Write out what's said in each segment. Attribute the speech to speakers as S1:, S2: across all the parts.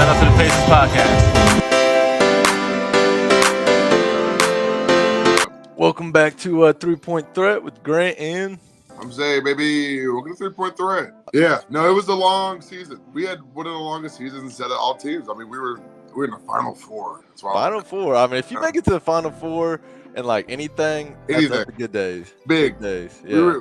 S1: Shout out to the Pacers podcast. Welcome back to 3-Point Threat with Grant and
S2: I'm Zay, baby. Welcome to 3-Point Threat. Yeah, no, it was a long season. We had one of the longest seasons out of all teams. I mean, we were in the Final Four.
S1: Final Four. I mean, if you make it to the Final Four and like anything, that's the good days.
S2: Big
S1: days. Yeah.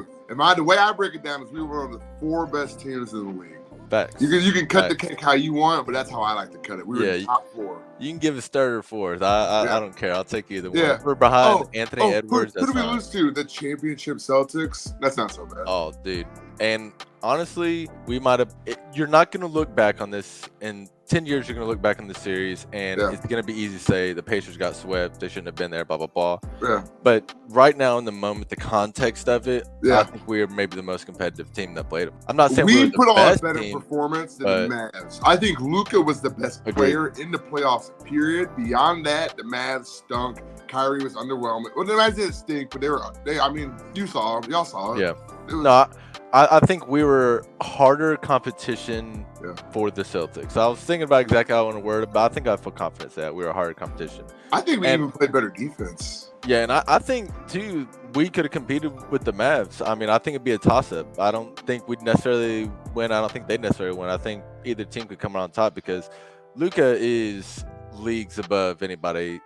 S2: The way I break it down is we were one of the 4 best teams in the league.
S1: Facts.
S2: You can cut the cake how you want, but that's how I like to cut it. We were in the top 4.
S1: You can give us third or fourth. I don't care. I'll take either one.
S2: Yeah.
S1: We're behind Anthony Edwards.
S2: Who did we lose to? The championship Celtics? That's not so bad.
S1: Oh, dude. And honestly, we might have. You're not going to look back on this in 10 years. You're going to look back on the series, and it's going to be easy to say the Pacers got swept. They shouldn't have been there. Blah blah blah.
S2: Yeah.
S1: But right now, in the moment, the context of it, I think we are maybe the most competitive team that played them. I'm not saying we
S2: put on a better
S1: team,
S2: performance than the Mavs. I think Luka was the best player in the playoffs. Period. Beyond that, the Mavs stunk. Kyrie was underwhelming. Well, the Mavs didn't stink, but I mean, you saw them. Y'all saw it.
S1: Yeah. I think we were harder competition for the Celtics. I was thinking about exactly how I want to word it, but I think I feel confident that we were harder competition.
S2: I think we even played better defense.
S1: Yeah, and I think, too, we could have competed with the Mavs. I mean, I think it'd be a toss-up. I don't think we'd necessarily win. I don't think they'd necessarily win. I think either team could come out on top because Luka is leagues above anybody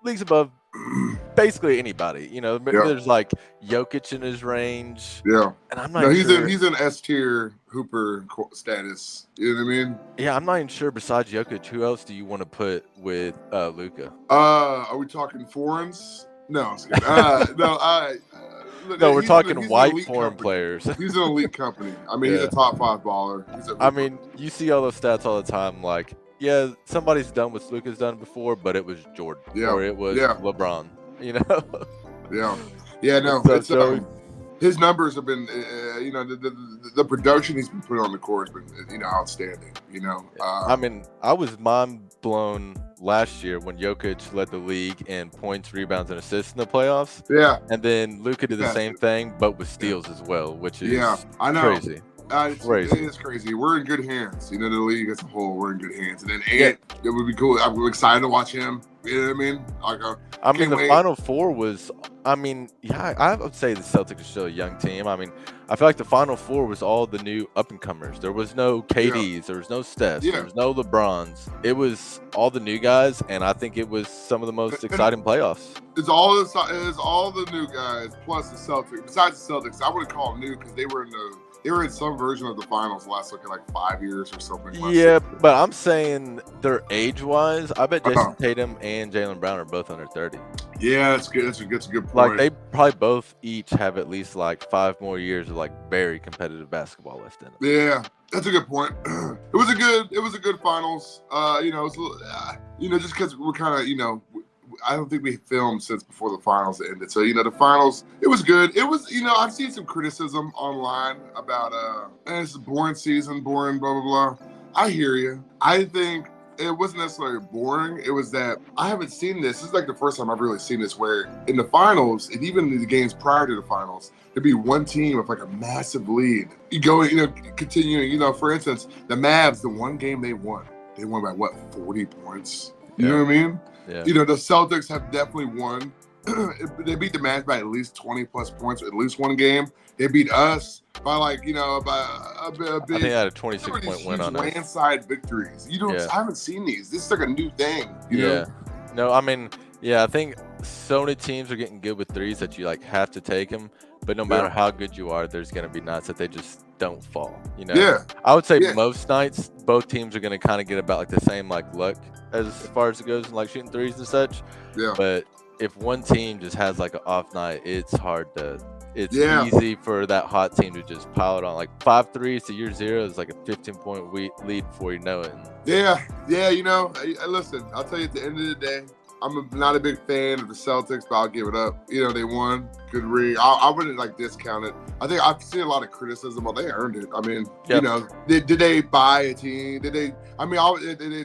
S1: leagues above basically anybody. You know, there's like Jokic in his range.
S2: Yeah.
S1: And I'm not sure.
S2: He's an S-tier hooper status. You know what I mean?
S1: Yeah, I'm not even sure besides Jokic, who else do you want to put with Luka?
S2: Are we talking foreigns? No,
S1: no, we're talking white foreign players.
S2: He's an elite company. I mean, he's a top 5 baller.
S1: I mean, you see all those stats all the time, like, yeah, somebody's done what Luka's done before, but it was Jordan or it was LeBron, you know?
S2: Yeah, no. His numbers have been, the production he's been putting on the court has been, outstanding,
S1: I mean, I was mind blown last year when Jokic led the league in points, rebounds, and assists in the playoffs.
S2: Yeah.
S1: And then Luka did the same thing, but with steals as well, which is
S2: I know.
S1: Crazy.
S2: It is crazy. We're in good hands. The league as a whole, we're in good hands. And then it would be cool. I'm excited to watch him. You know what I mean?
S1: The Final Four was, I would say the Celtics are still a young team. I mean, I feel like the Final Four was all the new up-and-comers. There was no KDs. There was no Stephs. There was no LeBrons. It was all the new guys, and I think it was some of the most exciting playoffs.
S2: It's all the new guys plus the Celtics. Besides the Celtics, I wouldn't call them new because they were in some version of the finals last like 5 years or something.
S1: Yeah, but I'm saying they're age-wise. I bet Jason Tatum and Jaylen Brown are both under 30.
S2: Yeah, that's good. That's a good point.
S1: Like they probably both each have at least like 5 more years of like very competitive basketball left in them.
S2: Yeah, that's a good point. It was a good finals. Just because we're kind of I don't think we filmed since before the finals ended. So, the finals, it was good. It was, I've seen some criticism online about, it's a boring season, boring, blah, blah, blah. I hear you. I think it wasn't necessarily boring. It was that I haven't seen this. This is like the first time I've really seen this where in the finals, and even in the games prior to the finals, there'd be one team with like a massive lead. You go, continuing, for instance, the Mavs, the one game they won by what, 40 points? You know what I mean?
S1: Yeah.
S2: The Celtics have definitely won. They beat the Mavs by at least 20 plus points, at least one game. They beat us by by a big.
S1: I think they had a 26-point win on us.
S2: Landslide victories. I haven't seen these. This is like a new thing. You know?
S1: No, I mean, I think so many teams are getting good with threes that you like have to take them. But no matter how good you are, there's going to be nights that they just don't fall.
S2: Yeah.
S1: I would say most nights, both teams are going to kind of get about like the same like luck as far as it goes, like shooting threes and such.
S2: Yeah.
S1: But if one team just has like an off night, it's hard to. It's easy for that hot team to just pile it on. Like 5 threes to your 0 is like a 15-point lead before you know it.
S2: Yeah. Listen, I'll tell you at the end of the day, I'm not a big fan of the Celtics, but I'll give it up. They won. Good read. I wouldn't discount it. I think I've seen a lot of criticism. Well, they earned it. I mean, did they buy a team? Did they? I mean,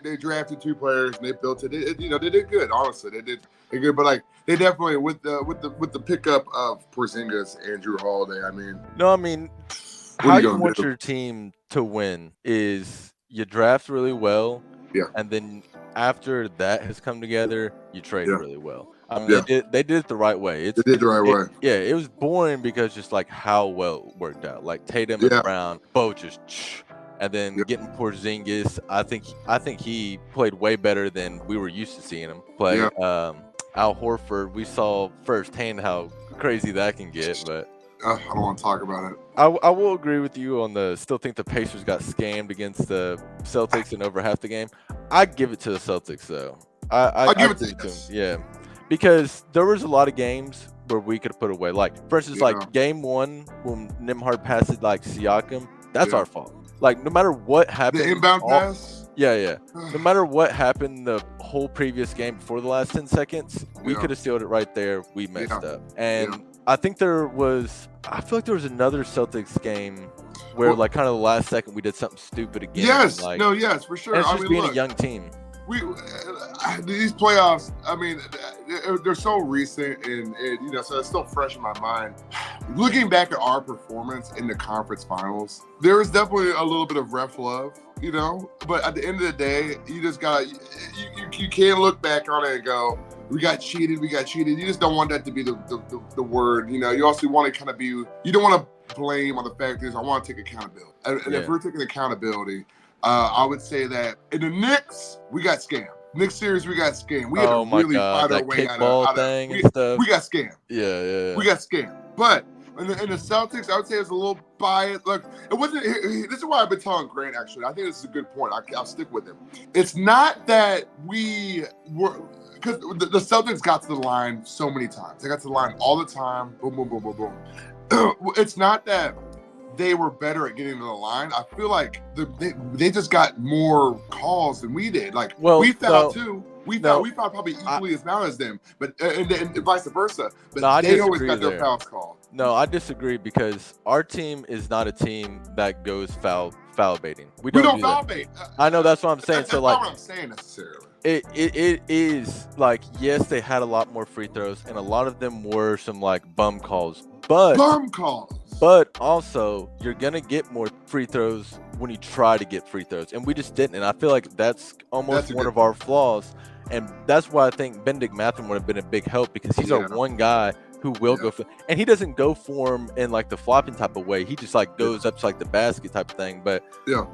S2: they drafted 2 players and they built it. They did good. Honestly, they did good. But they definitely with the pickup of Porzingis, Andrew Holiday. I mean,
S1: how you want your team to win is you draft really well.
S2: Yeah.
S1: And then after that has come together, you trade
S2: Yeah.
S1: really well. I mean,
S2: Yeah.
S1: they did it the right way.
S2: They did the right way.
S1: Yeah, it was boring because just like how well it worked out. Like Tatum and
S2: Yeah.
S1: Brown both just, and then
S2: Yeah.
S1: getting Porzingis. I think he played way better than we were used to seeing him play.
S2: Yeah.
S1: Al Horford, we saw firsthand how crazy that can get, but.
S2: I don't want to talk about it.
S1: I will agree with you on the still think the Pacers got scammed against the Celtics in over half the game. I give it to the Celtics though.
S2: I'll
S1: I
S2: give it
S1: give
S2: to
S1: it to them.
S2: yes.
S1: Yeah, because there was a lot of games where we could have put away. Like for instance,
S2: Yeah.
S1: like game one when Nimhard passed it like Siakam, that's
S2: Yeah.
S1: our fault. Like no matter what happened,
S2: The inbound pass.
S1: yeah. No matter what happened the whole previous game before the last 10 seconds, we
S2: Yeah.
S1: could have sealed it right there. We messed
S2: Yeah.
S1: up. And I think I feel like there was another Celtics game where
S2: Well,
S1: like kind of the last second we did something stupid again.
S2: yes.
S1: Like,
S2: No. Yes. For sure.
S1: and it's
S2: I
S1: just
S2: mean,
S1: being
S2: look.
S1: a young team.
S2: These playoffs, I mean, they're so recent and so it's still fresh in my mind. Looking back at our performance in the conference finals, there was definitely a little bit of ref love, but at the end of the day, you just gotta, you can't look back on it and go, we got cheated. You just don't want that to be the word, you also want to kind of be, you don't want to blame on the fact is I want to take accountability. And if we're taking accountability, I would say that in the Knicks, we got scammed. Knicks series, we got scammed. We had to really fight our way out of
S1: and stuff.
S2: We got scammed.
S1: Yeah.
S2: We got scammed. But in the Celtics, I would say it was a little biased. Look, it wasn't. This is why I've been telling Grant, actually. I think this is a good point. I'll stick with him. It's not that we were, because the Celtics got to the line so many times. They got to the line all the time. Boom, boom, boom, boom, boom. It's not that they were better at getting to the line. I feel like they just got more calls than we did. Like we fouled too. We fouled probably equally as bad as them, but and vice versa. But they always got their fouls called.
S1: No, I disagree because our team is not a team that goes foul baiting. We
S2: don't foul bait.
S1: I know that's what I'm saying.
S2: That's
S1: so
S2: not
S1: like,
S2: what I'm saying necessarily.
S1: It is like, yes, they had a lot more free throws, and a lot of them were some like bum calls. But also, you're gonna get more free throws when you try to get free throws, and we just didn't. And I feel like that's almost one of our flaws, and that's why I think Benedict Mathurin would have been a big help because he's our one guy who will go for, and he doesn't go for him in like the flopping type of way. He just like goes up to like the basket type of thing. But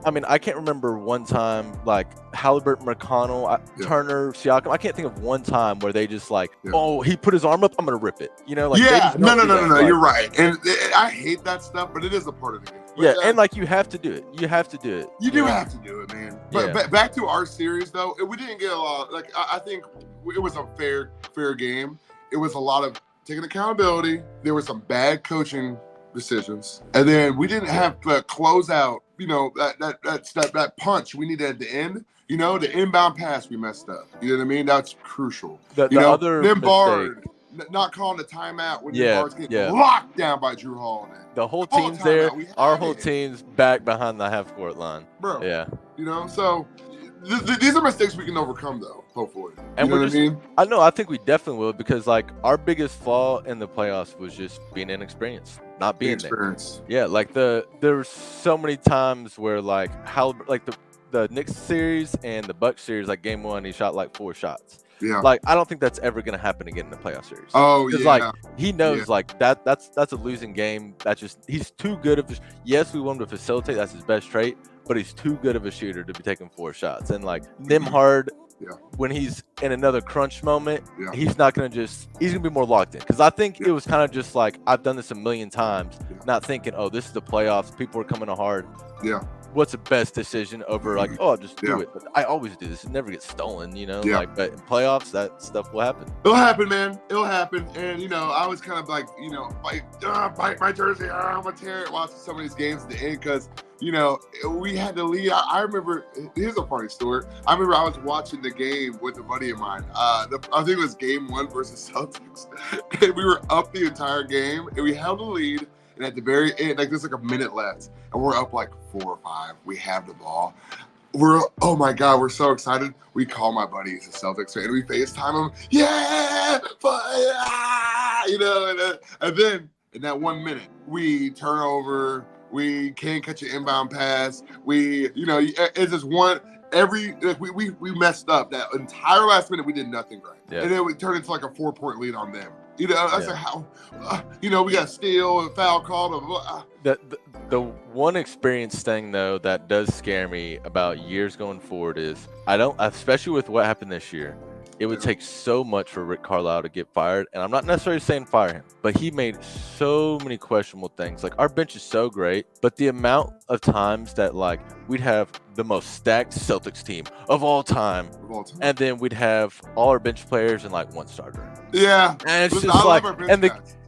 S1: I mean, I can't remember one time like Halliburton, McConnell, Turner, Siakam. I can't think of one time where they just like, oh, he put his arm up, I'm gonna rip it. Like
S2: no. You're right, and I hate that stuff, but it is a part of the game.
S1: But, and like you have to do it. You have to do it.
S2: You do have to do it, man. But back to our series though, we didn't get a lot. Like I think it was a fair game. It was a lot of taking accountability. There were some bad coaching decisions, and then we didn't have to close out. That punch we needed at the end. The inbound pass we messed up. You know what I mean? That's crucial.
S1: Other
S2: Nimbard not calling the timeout when Nimbard's getting locked down by Drew Holiday.
S1: The whole team's there. Our whole team's back behind the half court line,
S2: bro.
S1: Yeah.
S2: So these are mistakes we can overcome, though. Hopefully,
S1: and I think we definitely will, because like our biggest flaw in the playoffs was just being inexperienced, not being there. Yeah, like there were so many times where like the Knicks series and the Bucks series, like game one, he shot like 4 shots.
S2: Yeah.
S1: Like I don't think that's ever gonna happen again in the playoff series.
S2: Oh yeah.
S1: Like he knows like that's a losing game. That's just he's too good of. Yes, we want him to facilitate. That's his best trait. But he's too good of a shooter to be taking 4 shots. And like Nimhard, when he's in another crunch moment, he's not gonna he's gonna be more locked in. Because I think it was kind of just like I've done this a million times, not thinking, oh, this is the playoffs. People are coming to hard.
S2: Yeah.
S1: What's the best decision over like, oh, I'll just do it. But I always do this. It never gets stolen, like, but in playoffs, that stuff will happen.
S2: It'll happen, man. It'll happen. And, I was kind of like, bite my jersey. I'm going to tear it watching some of these games at the end because, we had to lead. I remember, here's a funny story. I remember I was watching the game with a buddy of mine. I think it was game 1 versus Celtics. And we were up the entire game and we held the lead. And at the very end, like there's like a minute left, and we're up like 4 or 5. We have the ball. Oh my God, we're so excited. We call my buddies, the Celtics fan, and we FaceTime them. Yeah, and then in that 1 minute, we turn over. We can't catch an inbound pass. It's just one. we messed up that entire last minute. We did nothing right,
S1: Yeah.
S2: and then we turned into like a 4-point lead on them. You know, that's
S1: Yeah.
S2: like how, we got steal and foul call. Blah, blah, blah.
S1: The one experience thing though that does scare me about years going forward is especially with what happened this year. It would take so much for Rick Carlisle to get fired, and I'm not necessarily saying fire him, but he made so many questionable things. Like, our bench is so great, but the amount of times that like we'd have the most stacked Celtics team of all time, and then we'd have all our bench players and like one starter.
S2: Yeah,
S1: and it's just like,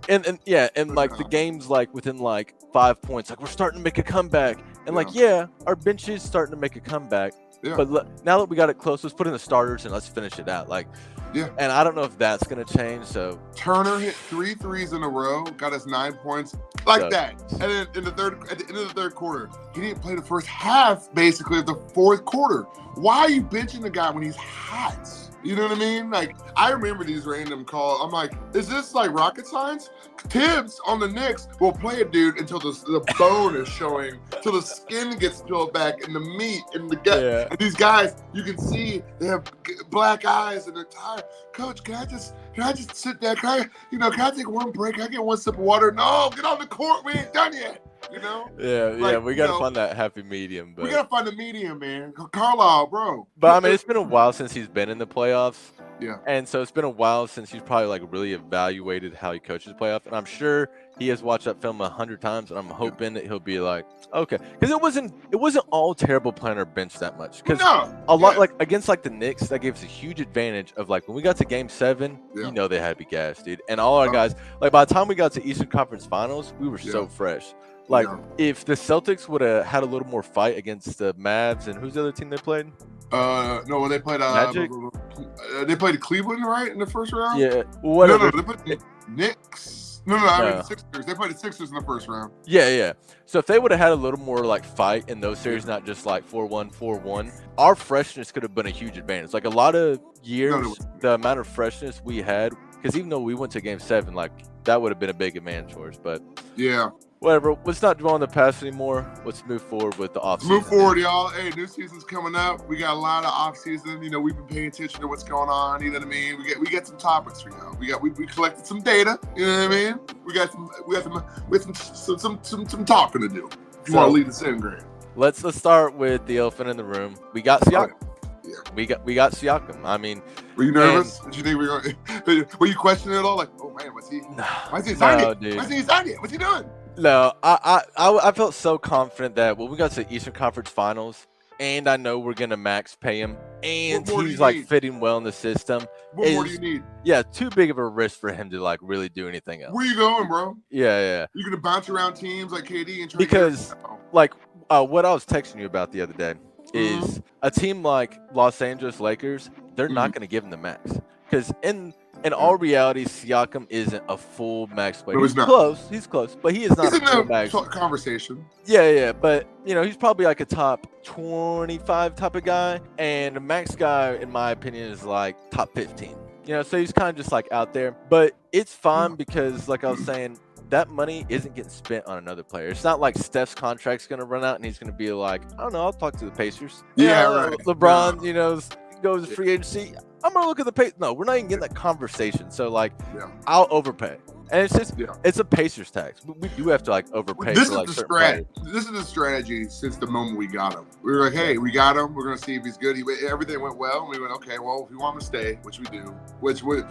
S1: and like the games like within like 5 points, like we're starting to make a comeback, and like our bench is starting to make a comeback. Yeah. But now that we got it close, let's put in the starters and let's finish it out. Like, and I don't know if that's gonna change. So
S2: Turner hit 3 threes in a row, got us 9 points like that. And then at the end of the third quarter, he didn't play the first half basically of the fourth quarter. Why are you benching the guy when he's hot? You know what I mean? Like, I remember these random calls. I'm like, is this like rocket science? Tibbs on the Knicks will play a dude until the bone is showing, till the skin gets peeled back and the meat and the gut. Yeah. And these guys, you can see they have black eyes and they're tired. Coach, can I just sit there? Can I take one break? Can I get one sip of water? No, get on the court. We ain't done yet. You know?
S1: Yeah, we gotta find that happy medium. But
S2: we gotta find the medium, man. Carlisle, bro.
S1: But I mean, it's been a while since he's been in the playoffs.
S2: Yeah.
S1: And so it's been a while since he's probably like really evaluated how he coaches playoffs. And I'm sure he has watched that film 100 times. And I'm hoping that he'll be like, okay, because it wasn't all terrible playing our bench that much. Because a lot like against like the Knicks, that gave us a huge advantage of like when we got to Game 7, you know they had to be gassed, dude. And all our guys, like by the time we got to Eastern Conference Finals, we were so fresh. Like, if the Celtics would have had a little more fight against the Mavs, and who's the other team they played?
S2: No, they played
S1: Magic?
S2: They played Cleveland, right, in the first round?
S1: Yeah, whatever.
S2: No, they played the Knicks. No, I mean the Sixers. They played the Sixers in the first round.
S1: Yeah. So if they would have had a little more like fight in those series, not just like 4-1, 4-1, our freshness could have been a huge advantage. Like a lot of years, the amount of freshness we had, because even though we went to Game 7, like that would have been a big advantage for us. But whatever. Let's not dwell on the past anymore. Let's move forward with the offseason.
S2: Move forward, y'all. Hey, new season's coming up. We got a lot of offseason. You know, we've been paying attention to what's going on. You know what I mean? We got some topics for y'all. We collected some data. You know what I mean? We got some talking to do. If you want to lead us in, Grant.
S1: Let's start with the elephant in the room. We got Siakam. We got Siakam. I mean,
S2: were you nervous? Did you think we were? Were you questioning it all? Like, oh man, what's he? Why is he signed it? Why is he signed it? What's he doing?
S1: No, I felt so confident that when we got to the Eastern Conference Finals, and I know we're gonna max pay him, and he's like fitting well in the system.
S2: What more do you need?
S1: Yeah, too big of a risk for him to like really do anything else.
S2: Where you going, bro?
S1: Yeah.
S2: You're gonna bounce around teams like KD and try
S1: because like what I was texting you about the other day is a team like Los Angeles Lakers. They're not gonna give him the max because in all reality, Siakam isn't a full max player.
S2: No, he's not.
S1: Close. He's close, but he is not
S2: a full
S1: max
S2: conversation.
S1: Yeah, but he's probably like a top 25 type of guy, and a max guy, in my opinion, is like top 15. So he's kind of just like out there, but it's fine because, like I was saying, that money isn't getting spent on another player. It's not like Steph's contract's gonna run out and he's gonna be like, I don't know, I'll talk to the Pacers.
S2: Right.
S1: LeBron, goes to free agency. I'm gonna look at the Pacers. No, we're not even getting that conversation. So I'll overpay, and it's just it's a Pacers tax. We do have to like overpay.
S2: This is the strategy. This is the strategy since the moment we got him. We were like, hey, we got him. We're gonna see if he's good. Everything went well, and we went, okay, well, if you want him to stay, which we do, we were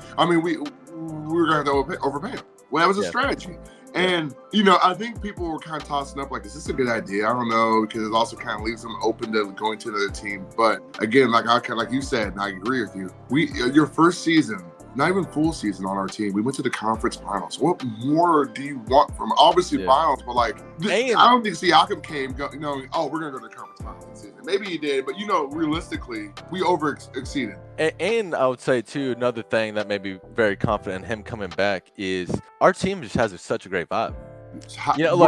S2: gonna have to overpay him. Well, that was a strategy. And, I think people were kind of tossing up like, is this a good idea? I don't know, because it also kind of leaves them open to going to another team. But again, like you said, and I agree with you, your first season, not even full season on our team, we went to the conference finals. What more do you want from obviously finals? But I don't think Siakam came knowing, oh, we're going to go to the conference finals this season. Maybe he did, but realistically, we over-exceeded.
S1: And I would say, too, another thing that made me very confident in him coming back is our team just has such a great vibe.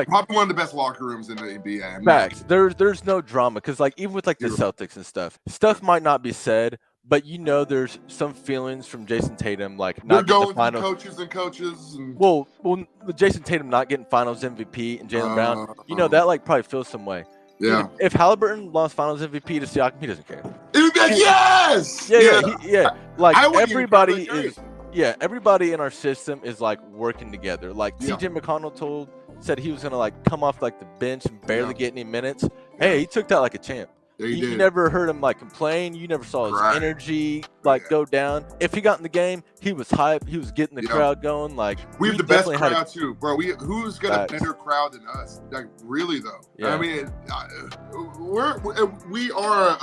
S2: Probably one of the best locker rooms in the NBA.
S1: Facts. There's no drama because, even with the Celtics and stuff might not be said, but there's some feelings from Jason Tatum, not getting the finals.
S2: Coaches.
S1: Well, Jason Tatum not getting Finals MVP and Jaylen Brown, that probably feels some way.
S2: Yeah.
S1: If Halliburton lost Finals MVP to Siakam, he doesn't care.
S2: He'd be like, yes.
S1: Yeah. Like
S2: I wouldn't even care,
S1: everybody
S2: like, hey.
S1: is. Yeah, everybody in our system is like working together. Like
S2: Yeah.
S1: CJ McConnell said he was gonna like come off like the bench and barely get any minutes.
S2: Yeah.
S1: Hey, he took that like a champ.
S2: Yeah, he
S1: You
S2: did.
S1: never heard him like complain. You never saw his
S2: Right.
S1: energy like go down. If he got in the game, he was hype. He was getting the crowd going. Like
S2: we have the best
S1: definitely
S2: crowd too, bro. Who's got a better crowd than us? Like really though.
S1: Yeah.
S2: I mean, we are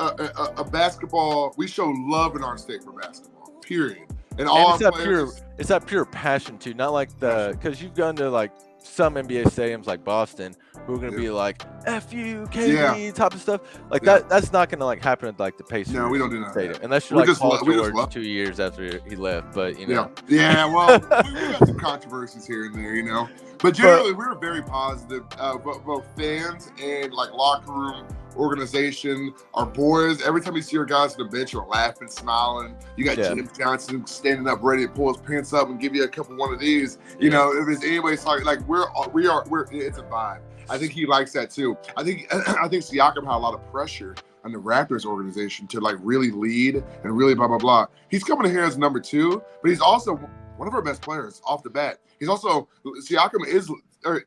S2: a basketball. We show love in our state for basketball. Period. And all
S1: it's that pure passion too. Not like because you've gone to like some NBA stadiums like Boston who are going to be like F you KD type of stuff like that's not going to like happen at like the Pacers.
S2: No, we don't do that
S1: stadium. Unless you're like Paul George 2 years after he left, but you know.
S2: Yeah, well, we got some controversies here and there, you know. But generally, we were very positive, both fans and like locker room, organization, our boys. Every time you see our guys on the bench, you're laughing, smiling. You got Jim Johnson standing up, ready to pull his pants up and give you a couple one of these. You know, if it's anybody like we are. It's a vibe. I think he likes that too. I think Siakam had a lot of pressure on the Raptors organization to like really lead and really blah blah blah. He's coming in here as number 2, but he's also one of our best players off the bat. He's also Siakam is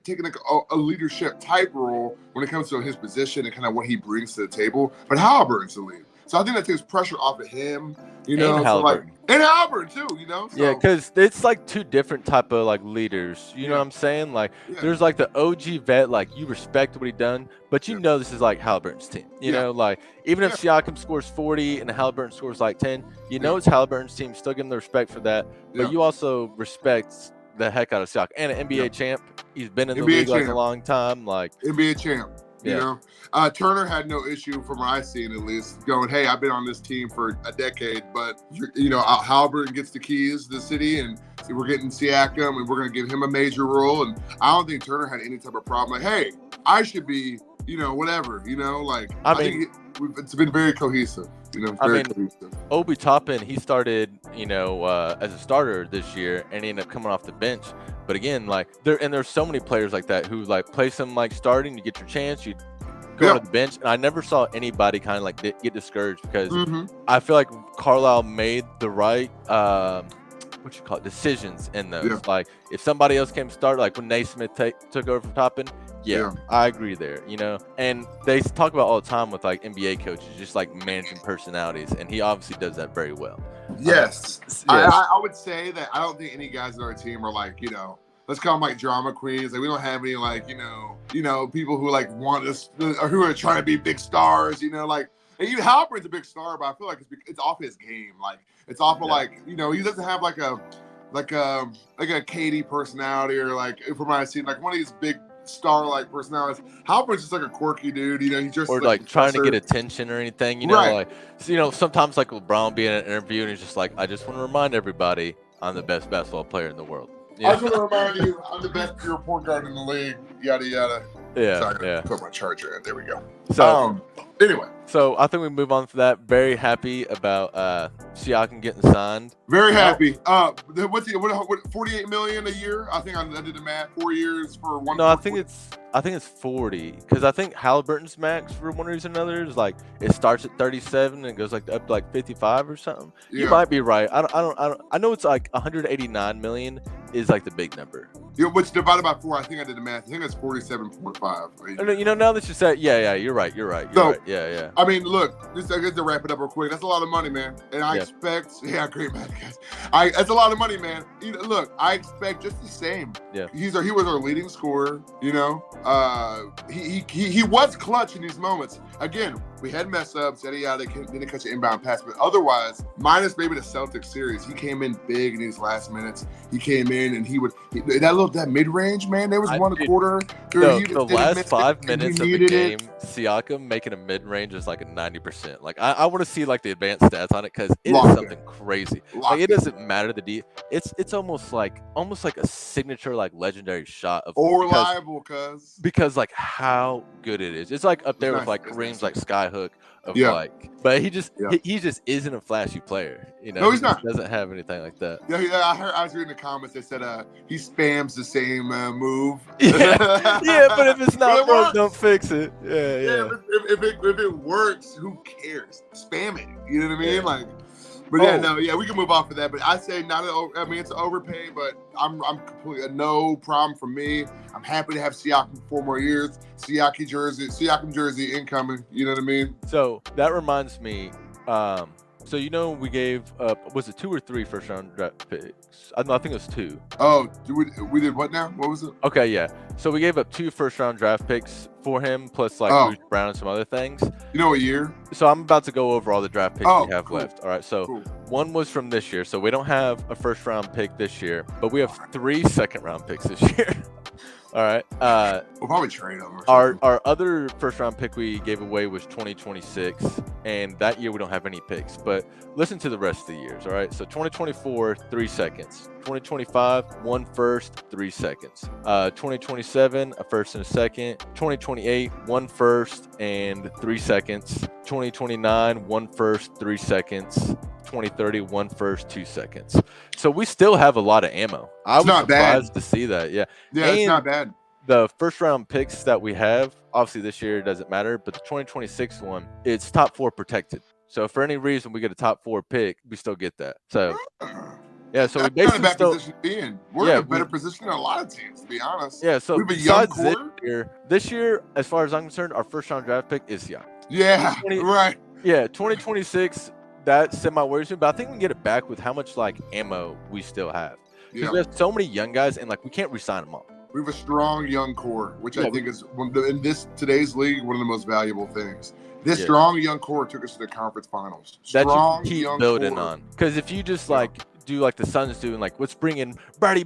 S2: taking a leadership type role when it comes to his position and kind of what he brings to the table. But Halliburton's the lead, so I think that takes pressure off of him. You know, and Halliburton too. You know,
S1: yeah, because it's like two different type of like leaders. You know what I'm saying? Like there's like the OG vet, like you respect what he done, but you know this is like Halliburton's team. You know, like even if Siakam scores 40 and Halliburton scores like 10, you know it's Halliburton's team. Still give him the respect for that, but you also respect the heck out of Siakam and an NBA champ. He's been in the league like a long time, like
S2: NBA champ. You know, Turner had no issue from what I've seen at least going, hey, I've been on this team for a decade, but you know, Halliburton gets the keys to the city and we're getting Siakam and we're going to give him a major role. And I don't think Turner had any type of problem. Like, hey, I should be, you know, whatever, you know, like I think it's been very cohesive. You know, cohesive.
S1: Obi Toppin, he started, you know, as a starter this year, and he ended up coming off the bench. But again, like there's so many players like that who like place him like starting, you get your chance, you go to the bench. And I never saw anybody kind of like get discouraged because I feel like Carlisle made the right decisions in those. Like if somebody else came to start, like when Naismith took over from Toppin. I agree there, you know, and they talk about all the time with like NBA coaches, just like managing personalities, and he obviously does that very well.
S2: Yes. I would say that I don't think any guys on our team are like, you know, let's call them like drama queens. Like we don't have any like, you know, people who like want us or who are trying to be big stars, you know, like. And even Halliburton's a big star, but I feel like it's off his game. Like it's off of like, you know, he doesn't have like a KD personality or like from what I've seen, like one of these big star-like personalities. Halliburton's just like a quirky dude, you know. He's just
S1: like trying to get attention or anything, you know. Like, you know, sometimes like LeBron will be in an interview and he's just like, I just want to remind everybody I'm the best basketball player in the world.
S2: I just want to remind you I'm the best pure point guard in the league. Yada yada.
S1: Yeah.
S2: Put my charger in. There we go.
S1: So
S2: anyway.
S1: So I think we move on from that. Very happy about Siakam getting signed.
S2: Very happy. What's what 48 million a year? I think I did the math. 4 years for one.
S1: No, I think it's 40 because I think Halliburton's max for one reason or another is like it starts at 37 and it goes like up to like 55 or something. Yeah. You might be right. I don't. I know it's like 189 million is like the big number.
S2: Yeah, which divided by 4, I think I did the math. I think it's 47.5.
S1: You know, now that you said, you're right. You're right. Yeah.
S2: I mean, look, just to wrap it up real quick, that's a lot of money, man. And I expect, great math, guys. That's a lot of money, man. You know, look, I expect just the same.
S1: Yeah.
S2: He was our leading scorer. You know, he was clutch in these moments. Again, we had mess ups. Yada didn't catch an inbound pass, but otherwise, minus maybe the Celtics series, he came in big in these last minutes. He came in and that mid range, man. There was one quarter.
S1: The last 5 minutes of the game, Siakam making a mid range is like a 90%. Like I want to see like the advanced stats on it because it is something crazy. Like it doesn't matter the D. It's almost like a signature like legendary shot of
S2: reliable,
S1: because like how good it is. It's like up there with like Kareem screams like skyhook of
S2: Yeah.
S1: like, but he just
S2: Yeah.
S1: he just isn't a flashy player.
S2: No,
S1: He
S2: he's
S1: just
S2: not.
S1: doesn't have anything like that.
S2: Yeah, I was reading the comments. They said he spams the same move.
S1: Yeah, but if it's
S2: But
S1: not
S2: it
S1: broke,
S2: works.
S1: don't fix it. Yeah,
S2: Yeah, if it works, who cares? Spam it. You know what I mean?
S1: Yeah.
S2: Like, but we can move off of that. But I say I mean, it's an overpay, but I'm completely no problem for me. I'm happy to have Siakam for 4 more years. Siakam jersey incoming. You know what I mean?
S1: So that reminds me. So we gave up, was it 2 or 3 first round draft picks? I think it was 2.
S2: Oh, we did what now? What was it?
S1: Okay, yeah. So we gave up 2 first round draft picks for him, plus like Bruce Brown and some other things.
S2: You know what year?
S1: So I'm about to go over all the draft picks we have
S2: cool.
S1: left. All right. So
S2: Cool.
S1: one was from this year. So we don't have a first round pick this year, but we have 3 second round picks this year. All right.
S2: We'll probably trade them.
S1: Our other first round pick we gave away was 2026, and that year we don't have any picks. But listen to the rest of the years. All right. So 2024, 3 seconds. 2025, 1 first, 3 seconds. 2027, a first and a second. 2028, 1 first and 3 seconds. 2029, 1 first, 3 seconds. 2030, 1 first, 2 seconds. So we still have a lot of ammo. I was surprised to see that. Yeah.
S2: Yeah, it's not bad.
S1: The first round picks that we have, obviously this year doesn't matter, but the 2026 one, it's top 4 protected. So if for any reason we get a top 4 pick, we still get that. So yeah, so we basically
S2: not a bad position to be in. We're in a better position than a lot of teams, to be honest.
S1: Yeah, so
S2: we have a young core.
S1: This year, as far as I'm concerned, our first round draft pick is Siakam.
S2: Yeah, right.
S1: Yeah, 2026. That semi-worries me, but I think we can get it back with how much like ammo we still have. Because we have so many young guys, and like we can't re-sign them all.
S2: We have a strong young core, which I think is in today's league one of the most valuable things. This strong young core took us to the conference finals.
S1: Strong that you keep building on. Because if you just like do like the Suns do, and like let's bring in Bradley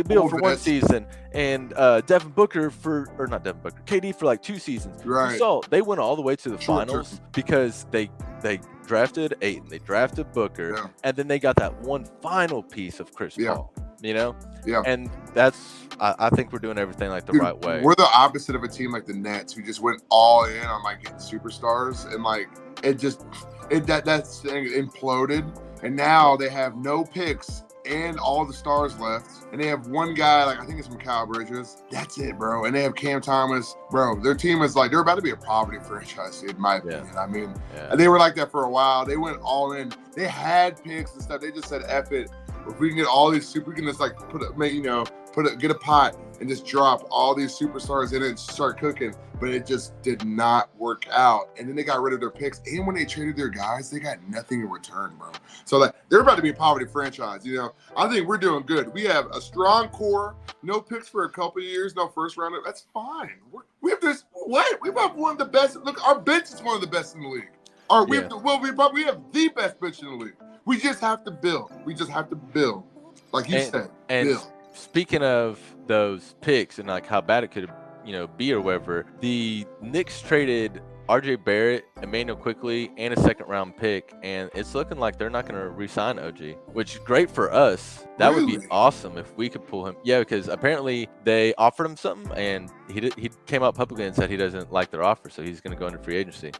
S1: Beal for 1 season and Devin Booker KD for like 2 seasons.
S2: Right.
S1: So they went all the way to the finals because they drafted Ayton, they drafted Booker, and then they got that one final piece of Chris Paul.
S2: Yeah.
S1: And that's I think we're doing everything like the right way.
S2: We're the opposite of a team like the Nets who just went all in on like getting superstars, and like that's imploded. And now they have no picks and all the stars left, and they have one guy, like I think it's Mikal Bridges. That's it, bro. And they have Cam Thomas, bro. Their team is like they're about to be a poverty franchise, in my opinion. I mean, they were like that for a while. They went all in. They had picks and stuff. They just said, "F it. If we can get all these we can just like get a pot and just drop all these superstars in it and start cooking." But it just did not work out. And then they got rid of their picks. And when they traded their guys, they got nothing in return, bro. So like they're about to be a poverty franchise. I think we're doing good. We have a strong core, no picks for a couple of years, no first rounder. That's fine. We have this. What? We have one of the best. Look, our bench is one of the best in the league. We have the best bench in the league. We just have to build. Like you said.
S1: And
S2: build.
S1: Speaking of those picks and like how bad it could be or whatever, the Knicks traded RJ Barrett, Emmanuel Quickly, and a second round pick, and it's looking like they're not going to re-sign OG, which is great for us. That would be awesome if we could pull him. Yeah, because apparently they offered him something, and he came out publicly and said he doesn't like their offer, so he's going to go into free agency.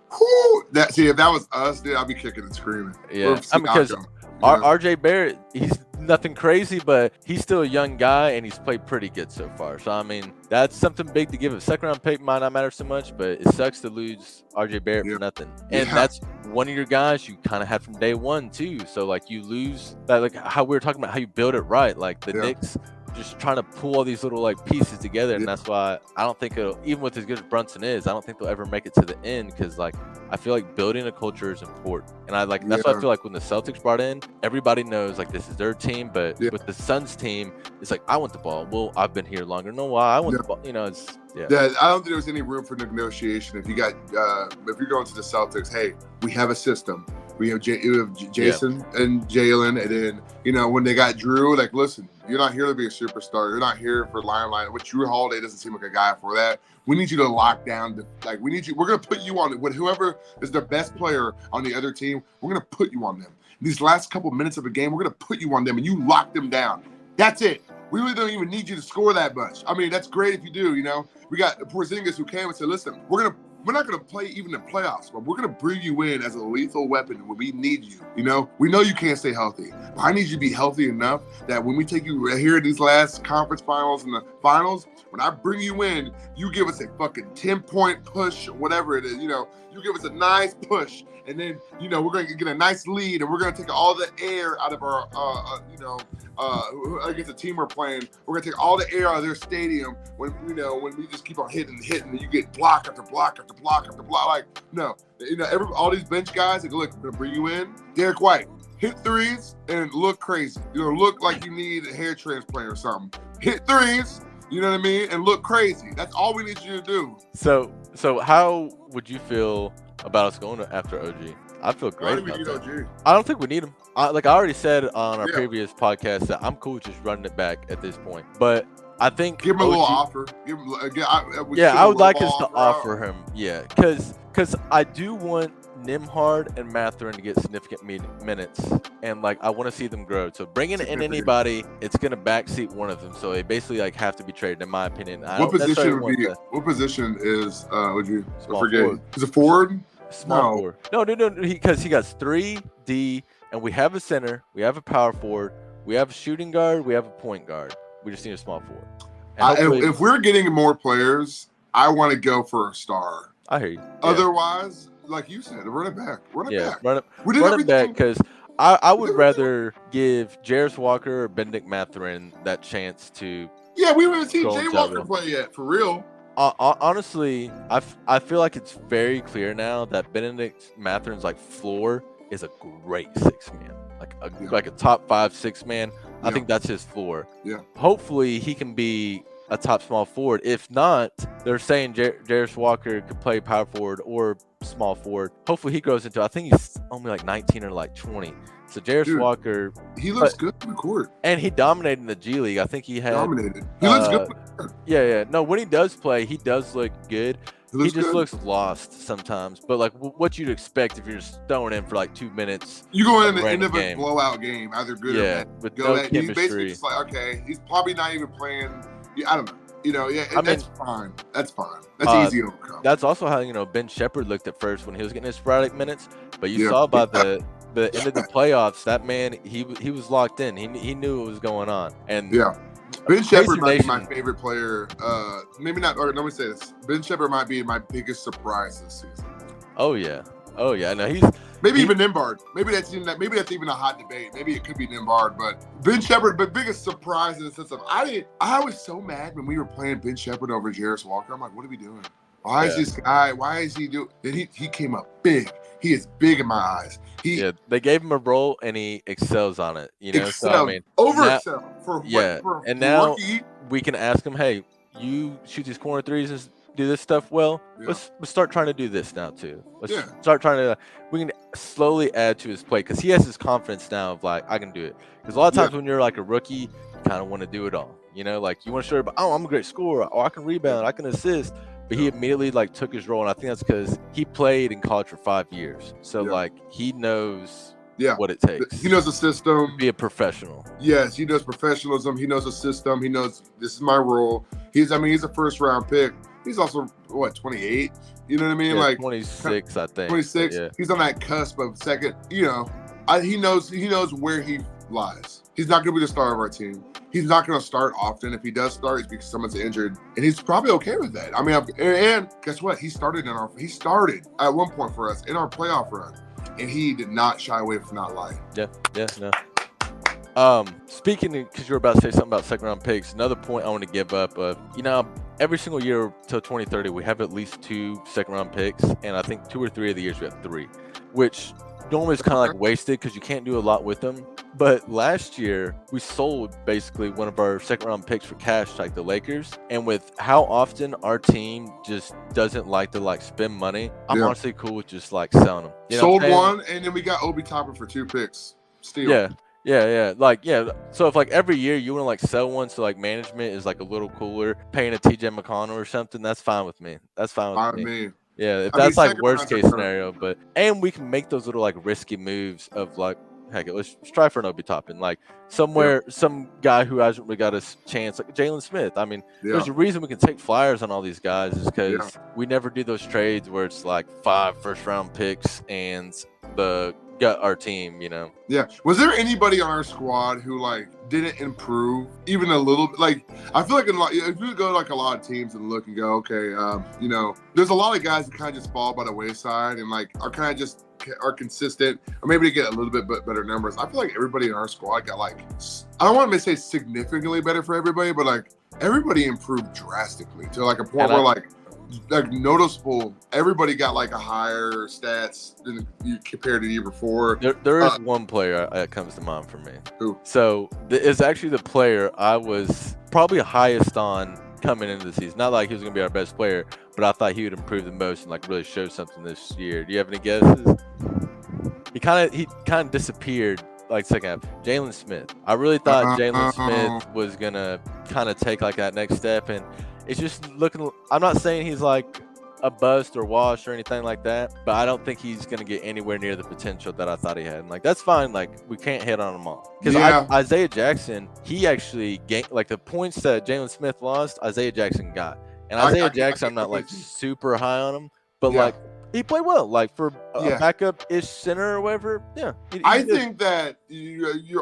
S2: If that was us, dude, I'd be kicking and screaming.
S1: Yeah, because RJ Barrett, he's nothing crazy, but he's still a young guy and he's played pretty good so far. So I mean, that's something big to give. A second round pick might not matter so much, but it sucks to lose RJ Barrett for nothing. And that's one of your guys you kind of had from day one too. So like you lose that, like how we were talking about how you build it right. Like the Knicks just trying to pull all these little like pieces together, and that's why I don't think it'll, even with as good as Brunson is, I don't think they'll ever make it to the end, because like I feel like building a culture is important, and that's why I feel like when the Celtics brought in, everybody knows like this is their team, but with the Suns team, it's like I want the ball. Well, I've been here longer. No, why I want the ball. It's
S2: I don't think there's any room for negotiation. If you're going to the Celtics, hey, we have a system. We have Jason and Jalen, and then when they got Drew, like, listen, you're not here to be a superstar. You're not here for limelight. Which Drew Holiday doesn't seem like a guy for that. We need you to lock down. We need you. We're gonna put you on with whoever is the best player on the other team. We're gonna put you on them. These last couple minutes of a game, we're gonna put you on them, and you lock them down. That's it. We really don't even need you to score that much. I mean, that's great if you do. We got Porzingis who came and said, listen, we're gonna we're not gonna play even in playoffs, but we're gonna bring you in as a lethal weapon when we need you. You know, we know you can't stay healthy, but I need you to be healthy enough that when we take you right here in these last conference finals and the finals, when I bring you in, you give us a fucking 10-point push, whatever it is. You know, you give us a nice push, and then we're gonna get a nice lead, and we're gonna take all the air out of our, against the team we're playing. We're gonna take all the air out of their stadium when when we just keep on hitting, and you get block after block after block after block. Like no, all these bench guys. Like, look, we're gonna bring you in, Derek White. Hit threes and look crazy. Look like you need a hair transplant or something. Hit threes. You know what I mean? And look crazy. That's all we need you to do.
S1: So how would you feel about us going after OG? I feel great about that. OG. I don't think we need him. I already said on our previous podcast that I'm cool with just running it back at this point. But I think
S2: give him a little offer. Give him,
S1: I would like us to offer him. Yeah, because I do want Nimhard and Mathurin to get significant minutes, and I want to see them grow. So bringing in anybody, it's gonna backseat one of them. So they basically have to be traded, in my opinion.
S2: What position would be? What position is? Would you forget? Is it forward?
S1: Small forward. No. Because he got 3D, and we have a center, we have a power forward, we have a shooting guard, we have a point guard. We just need a small forward.
S2: If we're getting more players, I want to go for a star.
S1: I hear you. Yeah.
S2: Otherwise, like you said, run it back. Run it
S1: back because I would rather give Jarris Walker or Benedict Mathurin that chance to.
S2: Yeah, we haven't seen Jay Walker play yet, for real.
S1: Honestly, I feel like it's very clear now that Benedict Mathurin's floor is a great 6-man, like a top 5 6-man. I think that's his floor.
S2: Yeah.
S1: Hopefully he can be a top small forward. If not, they're saying Jarris Walker could play power forward or small forward. Hopefully he grows into. I think he's only 19 or 20. So Jarris Walker,
S2: he looks good in the court,
S1: and he dominated in the G League. I think he
S2: dominated. He looks good.
S1: Yeah. No, when he does play, he does look good. He just looks lost sometimes. But what you'd expect if you're just throwing in for 2 minutes.
S2: You go in the end of a blowout game, either good or bad.
S1: With no chemistry.
S2: He's basically just okay, he's probably not even playing. I don't know. That's fine. That's fine. That's easy to overcome.
S1: That's also how Ben Shepherd looked at first when he was getting his sporadic minutes. But you saw by the end of the playoffs, that man he was locked in. He knew what was going on. And
S2: Ben Shepherd might be my favorite player. Maybe not. Or let me say this: Ben Shepherd might be my biggest surprise this season.
S1: Oh yeah. No,
S2: even Nimbard. Maybe that's even a hot debate. Maybe it could be Nimbard, but Ben Shepherd. But biggest surprise in the sense of I was so mad when we were playing Ben Shepherd over Jarris Walker. I'm like, what are we doing? Why is this guy? Why is he doing? Then he came up big. He is big in my eyes.
S1: They gave him a role and he excels on it. And now
S2: rookie,
S1: we can ask him, hey, you shoot these corner threes and do this stuff well. Let's start trying to do this now too. Let's start trying to. We can slowly add to his play because he has his confidence now of I can do it. Because a lot of times when you're a rookie, you kind of want to do it all. You want to show everybody, I'm a great scorer. Oh, I can rebound. I can assist. But he immediately took his role, and I think that's because he played in college for 5 years. So he knows what it takes.
S2: He knows the system.
S1: To be a professional.
S2: Yes, he knows professionalism. He knows the system. He knows this is my role. He's a first round pick. He's also 28. You know what I mean?
S1: 26, I think.
S2: 26. Yeah. He's on that cusp of second. He knows where he lies. He's not going to be the star of our team. He's not going to start often. If he does start, it's because someone's injured, and he's probably okay with that. And guess what? He started at one point for us in our playoff run, and he did not shy away from not lying.
S1: No. Speaking, because you were about to say something about second round picks, another point I want to give up. Every single year till 2030, we have at least 2 second round picks, and I think 2 or 3 of the years we have 3, which normally is kind of wasted because you can't do a lot with them. But last year we sold basically one of our second round picks for cash, the Lakers. And with how often our team just doesn't like to spend money, I'm honestly cool with just selling them.
S2: Sold one, and then we got Obi Toppin for 2 picks. Steal.
S1: Yeah. So if every year you want to sell one, so management is a little cooler, paying a TJ McConnell or something, that's fine with me. That's fine with me. Yeah, if that's worst case scenario, and we can make those little risky moves of heck, let's strive for an Obi Toppin. Like
S2: Yeah,
S1: somewhere, some guy who hasn't really got a chance, like Jalen Smith. I mean,
S2: yeah,
S1: there's a reason we can take flyers on all these guys is
S2: yeah.
S1: because we never do those trades where it's like 5 first-round picks and the gut our team.
S2: Yeah. Was there anybody on our squad who like didn't improve even a little bit? Like, I feel like if you go to like a lot of teams and look and go, okay, there's a lot of guys that kind of just fall by the wayside and like are kind of just are consistent, or maybe they get a little bit better numbers. I feel like everybody in our squad got like, I don't want to say significantly better for everybody, but like everybody improved drastically to like a point where like noticeable. Everybody got like a higher stats than you compared to the year before.
S1: There is one player that comes to mind for me.
S2: Who?
S1: So it's actually the player I was probably highest on coming into the season. Not like he was going to be our best player, but I thought he would improve the most and like really show something this year. Do you have any guesses? He kind of disappeared like second half. Jalen Smith. I really thought Jalen Smith was gonna kind of take like that next step, and it's just looking. I'm not saying he's like a bust or wash or anything like that, but I don't think he's gonna get anywhere near the potential that I thought he had. And like that's fine. Like we can't hit on them all because Isaiah Jackson, he actually gained like the points that Jalen Smith lost. Isaiah Jackson got, and Isaiah Jackson, I'm not like super high on him, but like. He played well, like for a backup-ish center or whatever. Yeah,
S2: I think that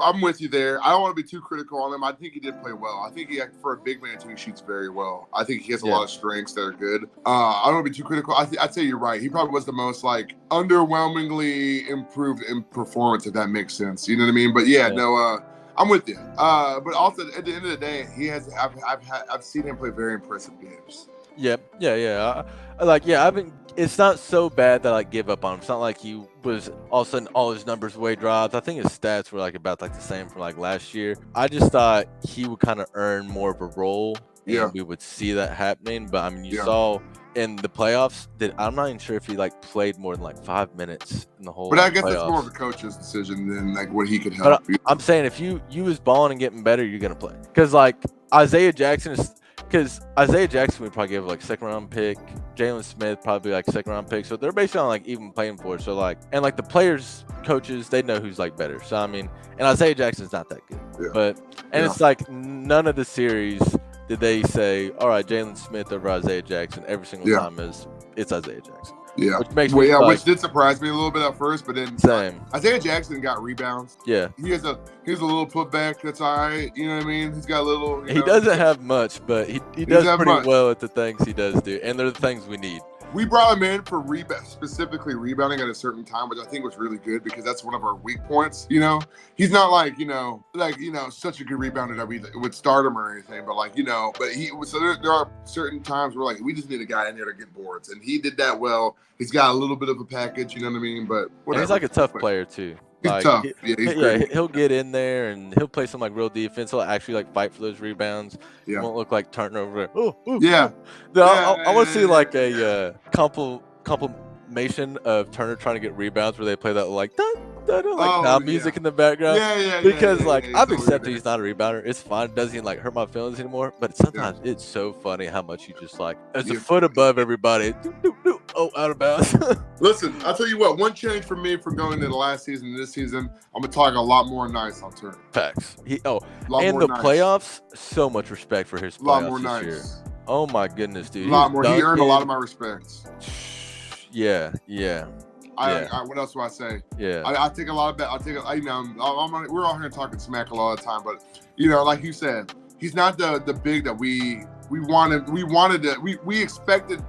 S2: I'm with you there. I don't want to be too critical on him. I think he did play well. I think for a big man too, he shoots very well. I think he has a lot of strengths that are good. I don't want to be too critical. I'd say you're right. He probably was the most like underwhelmingly improved in performance, if that makes sense. You know what I mean? But I'm with you. But also at the end of the day, he has. I've seen him play very impressive games.
S1: Yeah. I've been. It's not so bad that I give up on him. It's not like he was all of a sudden all his numbers way dropped. I think his stats were like about like the same from like last year. I just thought he would kind of earn more of a role, and we would see that happening. But I mean, you saw in the playoffs that I'm not even sure if he like played more than like 5 minutes in the whole.
S2: But I guess
S1: playoffs.
S2: That's more of a coach's decision than like what he could help.
S1: But I'm saying if you was balling and getting better, you're gonna play because like Isaiah Jackson is. Because Isaiah Jackson would probably give like second round pick, Jalen Smith probably like second round pick, so they're basically on like even playing for it. So like, and like the players, coaches, they know who's like better. So I mean, and Isaiah Jackson's not that good, it's like none of the series did they say, all right, Jalen Smith over Isaiah Jackson every single time it's Isaiah Jackson.
S2: Yeah,
S1: which makes me
S2: which did surprise me a little bit at first, but then
S1: same.
S2: Isaiah Jackson got rebounds.
S1: Yeah,
S2: he has a little putback that's all right. You know what I mean? He's got a little.
S1: He doesn't have much, but he does pretty well at the things he does do, and they're the things we need.
S2: We brought him in for specifically rebounding at a certain time, which I think was really good because that's one of our weak points. You know, he's not like such a good rebounder that we would start him or anything, but like there are certain times where like we just need a guy in there to get boards, and he did that well. He's got a little bit of a package, you know what I mean? But whatever.
S1: And he's like a tough player too.
S2: He's
S1: like,
S2: tough.
S1: He'll get in there and he'll play some like real defense. He'll actually like fight for those rebounds. He won't look like turnover. I want to see like a compilation of Turner trying to get rebounds where they play that like music in the background. Because I've accepted he's not a rebounder. It's fine. It doesn't even like hurt my feelings anymore. But sometimes it's so funny how much you just like it's a foot above everybody. Oh, out of bounds.
S2: Listen, I'll tell you what. One change for me from going into the last season to this season, I'm gonna talk a lot more nice on Turner.
S1: Facts. And the playoffs, so much respect for his playoffs this year. Oh my goodness, dude.
S2: A lot more. He earned a lot of my respect.
S1: Yeah.
S2: What else do I say?
S1: Yeah.
S2: I take a lot of that. We're all here talking smack a lot of the time, but like you said, he's not the big that we wanted. We expected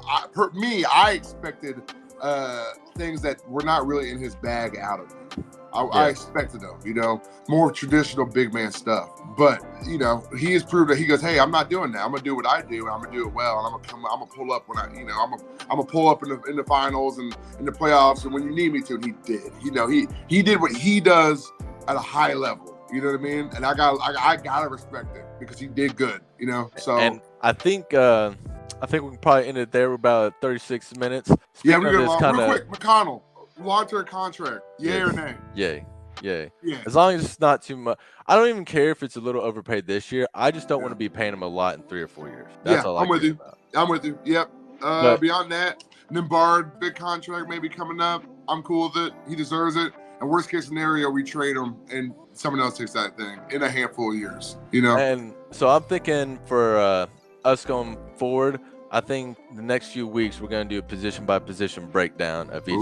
S2: I expected things that were not really in his bag out of him. I expected them, more traditional big man stuff. But he has proved that he goes, hey, I'm not doing that. I'm gonna do what I do. I'm gonna do it well, and I'm gonna pull up when I'm gonna pull up in the finals and in the playoffs, and when you need me to. And he did. He did what he does at a high level. You know what I mean? And I gotta respect it because he did good. So
S1: and I think we can probably end it there. We're about 36 minutes.
S2: We're gonna real quick. McConnell. Long-term contract, yay or nay?
S1: Yay. As long as it's not too much. I don't even care if it's a little overpaid this year. I just don't want to be paying him a lot in 3 or 4 years. That's all I'm with you. About.
S2: I'm with you. Yep. Beyond that, Nimbard, big contract maybe coming up. I'm cool with it. He deserves it. And worst case scenario, we trade him and someone else takes that thing in a handful of years. You know.
S1: And so I'm thinking for us going forward, I think the next few weeks we're going to do a position by position breakdown of each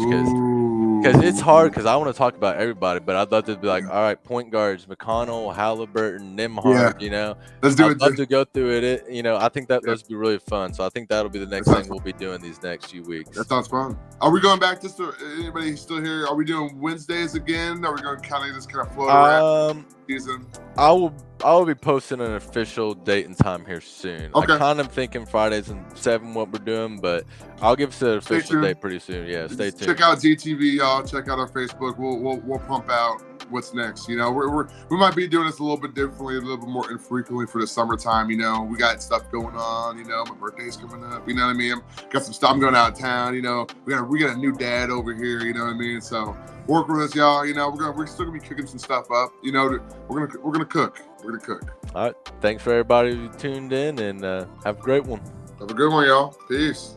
S1: because it's hard because I want to talk about everybody, but I'd love to be like, all right, point guards, McConnell, Halliburton,
S2: Yeah.
S1: Nimhard,
S2: Let's do
S1: I'd
S2: it.
S1: love to go through it. I think that
S2: Yeah.
S1: those would be really fun. So I think that'll be the next thing we'll be doing these next few weeks.
S2: That sounds fun. Are we going back to anybody still here? Are we doing Wednesdays again? Are we going to kind of float around season?
S1: I will be posting an official date and time here soon.
S2: Okay.
S1: I kind of thinking Fridays and 7 what we're doing, but I'll give us an official date pretty soon. Yeah, stay tuned.
S2: Check out ZTV, y'all. Check out our Facebook. We'll pump out what's next. We might be doing this a little bit differently, a little bit more infrequently for the summertime. We got stuff going on. My birthday's coming up. You know what I mean? Got some stuff. I'm going out of town. We got a new dad over here. You know what I mean? So work with us, y'all. We're still gonna be cooking some stuff up. We're gonna cook. We're gonna cook.
S1: All right. Thanks for everybody who tuned in, and have a great one.
S2: Have a good one, y'all. Peace.